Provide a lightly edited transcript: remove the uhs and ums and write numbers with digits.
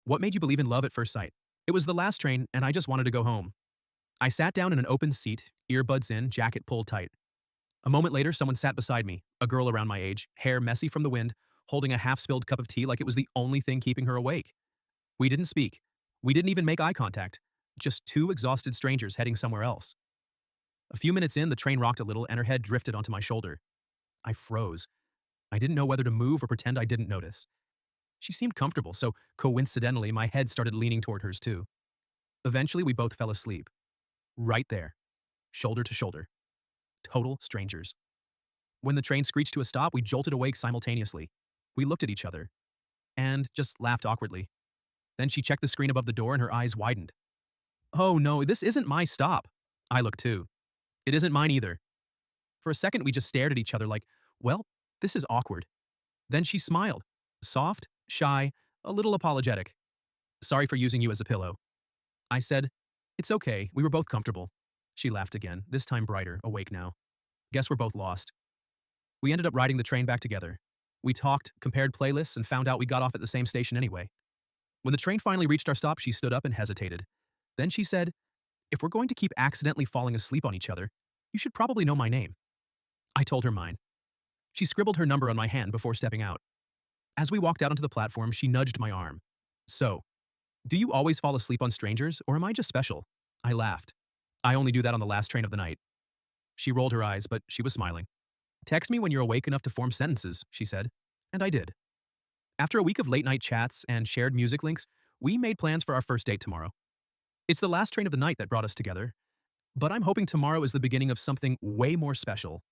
What made you believe in love at first sight? It was the last train, and I just wanted to go home. I sat down in an open seat, earbuds in, jacket pulled tight. A moment later, someone sat beside me, a girl around my age, hair messy from the wind, holding a half-spilled cup of tea like it was the only thing keeping her awake. We didn't speak. We didn't even make eye contact. Just two exhausted strangers heading somewhere else. A few minutes in, the train rocked a little and her head drifted onto my shoulder. I froze. I didn't know whether to move or pretend I didn't notice. She seemed comfortable, so coincidentally, my head started leaning toward hers too. Eventually, we both fell asleep. Right there. Shoulder to shoulder. Total strangers. When the train screeched to a stop, we jolted awake simultaneously. We looked at each other and just laughed awkwardly. Then she checked the screen above the door and her eyes widened. Oh no, this isn't my stop. I looked too. It isn't mine either. For a second, we just stared at each other like, well, this is awkward. Then she smiled. Soft, shy, a little apologetic. Sorry for using you as a pillow. I said, it's okay, we were both comfortable. She laughed again, this time brighter, awake now. Guess we're both lost. We ended up riding the train back together. We talked, compared playlists, and found out we got off at the same station anyway. When the train finally reached our stop, she stood up and hesitated. Then she said, if we're going to keep accidentally falling asleep on each other, you should probably know my name. I told her mine. She scribbled her number on my hand before stepping out. As we walked out onto the platform, she nudged my arm. So, do you always fall asleep on strangers, or am I just special? I laughed. I only do that on the last train of the night. She rolled her eyes, but she was smiling. Text me when you're awake enough to form sentences, she said. And I did. After a week of late-night chats and shared music links, we made plans for our first date tomorrow. It's the last train of the night that brought us together, but I'm hoping tomorrow is the beginning of something way more special.